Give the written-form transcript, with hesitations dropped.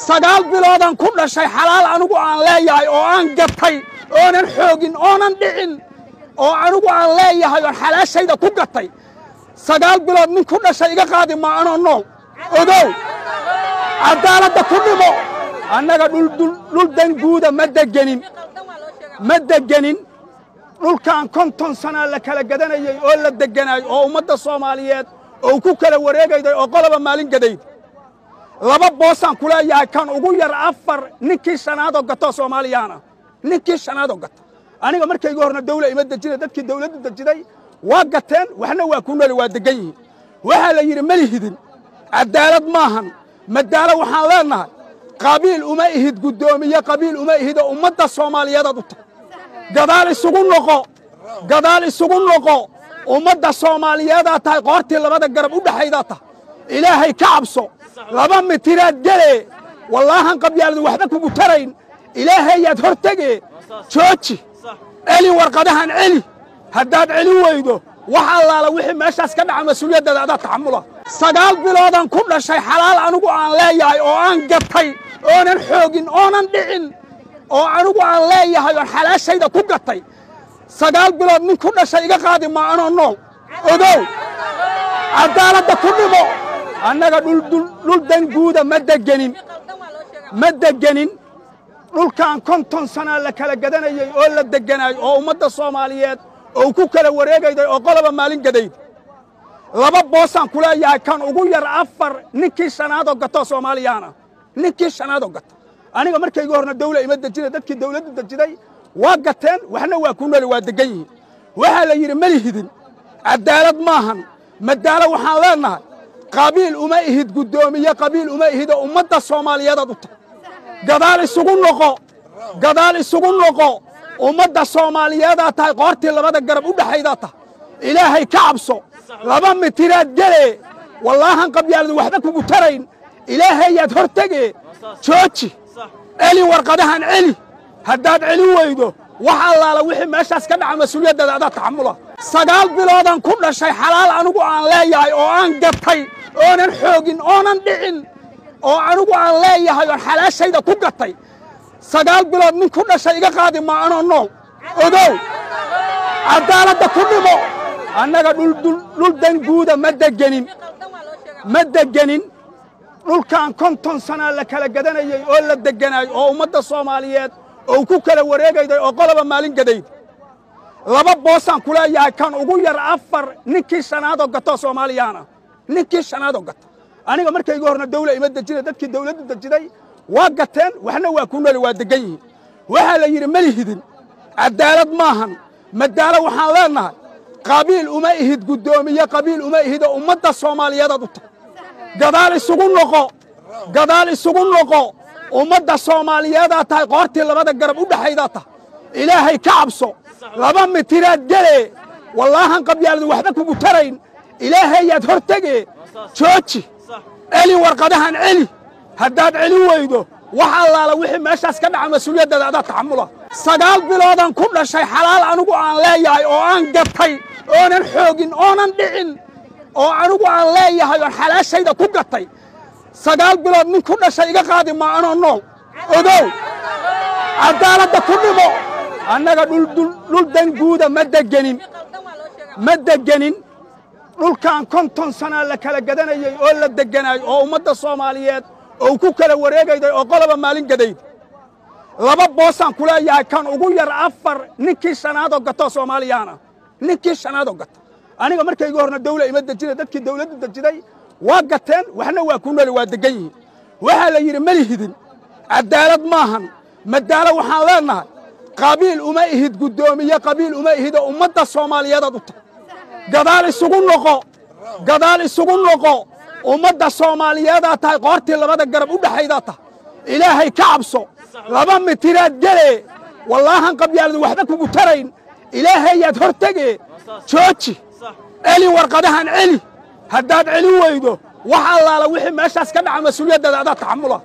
sagaal biloodan ku dhashay xalaal anigu aan leeyahay oo aan gatay oonan xoogin oonan dhicin oo anigu aan leeyahay oo xalaashayda ku gatay sagaal bilood nin ku dhashay iga qaadi ma anoo nool ogow cadaaladda ku dhimo annaga dhul dan guuda ma degenin dhulkan 50 sano la kala gadanayay oo la deganay oo ummadda Soomaaliyeed oo ku kala wareegayday oo qolaba maalin gaday laba boosan kula yahay kan ugu yar afar ninkii shanaado gato Soomaaliyana ninkii shanaado gato aniga markayga horna dawlad ima dajinay dadkii dawladda dajiday waa gateen waxna waa ku nool waa degan yihiin waxa la yiri malihidin cadaalad maahan madaala waxaan leenahay qabiil uma ihid gudoomiye qabiil uma ihid ummadda Soomaaliyeed u tahay gadaal isugu noqo ummadda Soomaaliyeed tahay qoortii labada garab u dhaxayda tahay ilaahay ka cabso laba mitiraad gale wallahan qabyaaladu waxba kugu tarayn ilaahay yaad hortagee jooji eli warqadahan eli haddaad celi weydo waxa allaala wixii meeshaas ka dhaca mas'uuliyadda aad taxamula sagaal biloodan ku dhashay xalaal anigu aan leeyahay oo aan gatay oonan xoogin oonan dhicin oo anigu aan leeyahay oo xalaashayda ku gatay sagaal bilood nin ku dhashay iga qaadi ma anoo nool ogow cadaaladda ku dhimo annaga dhul dan guuda ma degenin dhulkan 50 sano la kala gadanayay oo la deganay oo ummadda Soomaaliyeed oo ku kala wareegayday oo qolaba maalin gaday laba boosan kula yahay kan ugu yar afar ninkii shanaado gato Soomaaliyana ninkii shanaado gato aniga markayga horna dawlad ima dajinay dadkii dawladda dajiday waa gateen waxna waa ku nool waa degan yihiin waxa la yiri malihidin cadaalad maahan madaala waxaan leenahay qabiil uma ihid gudoomiye qabiil uma ihid ummadda Soomaaliyeed u tahay gadaal isugu noqo ummadda Soomaaliyeed tahay qoortii labada garab u dhaxayda tahay ilaahay ka cabso laba mitiraad gale wallahan qabyaaladu waxba kugu tarayn ilaahay yaad hortagee jooji eli warqadahan eli haddaad celi weydo waxa allaala wixii meeshaas ka dhaca mas'uuliyadda aad taxamula sagaal biloodan ku dhashay xalaal anigu aan leeyahay oo aan gatay oonan xoogin oonan dhicin oo anigu aan leeyahay oo xalaashayda ku gatay sagaal bilood nin ku dhashay iga qaadi ma anoo nool ogow cadaaladda ku dhimo annaga dhul dan guuda ma degenin dhulkan 50 sano la kala gadanayay oo la deganay oo ummadda Soomaaliyeed oo ku kala wareegayday oo qolaba maalin gaday laba boosan kula yahay kan ugu yar afar ninkii shanaado gato Soomaaliyana ninkii shanaado gato aniga markayga horna dawlad ima dajinay dadkii dawladda dajiday waa gateen waxna waa ku nool waa degan yihiin waxa la yiri malihidin cadaalad maahan madaala waxaan leenahay qabiil uma ihid gudoomiye qabiil uma ihid ummadda Soomaaliyeed u tahay gadaal isugu noqo ummadda Soomaaliyeed tahay qoortii labada garab u dhaxayda tahay ilaahay ka cabso laba mitiraad gale wallahan qabyaaladu waxba kugu tarayn ilaahay yaad hortagee jooji eli warqadahan eli haddaad celi weydo waxa allaala wixii meeshaas ka dhaca mas'uuliyadda aad taxamula sagaal biloodan ku dhashay xalaal anigu aan leeyahay oo aan gatay oonan xoogin oonan dhicin oo anigu aan leeyahay oo xalaashayda ku gatay sagaal bilood nin ku dhashay iga qaadi ma anoo nool ogow cadaaladda ku dhimo annaga dhul dan guuda ma degenin dhulkan 50 sano la kala gadanayay oo la deganay oo ummadda Soomaaliyeed oo ku kala wareegayday oo qolaba maalin gaday laba boosan kula yahay kan ugu yar afar ninkii shanaado gato Soomaaliyana ninkii shanaado gato aniga markayga horna dawlad ima dajinay dadkii dawladda dajiday waa gateen waxna waa ku nool waa degan yihiin waxa la yiri malihidin cadaalad maahan madaala waxaan leenahay qabiil uma ihid gudoomiye qabiil uma ihid ummadda Soomaaliyeed u tahay gadaal isugu noqo ummadda Soomaaliyeed tahay qoortii labada garab u dhaxayda tahay ilaahay ka cabso laba mitiraad gale wallahan qabyaaladu waxba kugu tarayn ilaahay yaad hortagee jooji eli warqadahan eli haddaad celi weydo waxa allaala wixii meeshaas ka dhaca mas'uuliyadda aad taxamula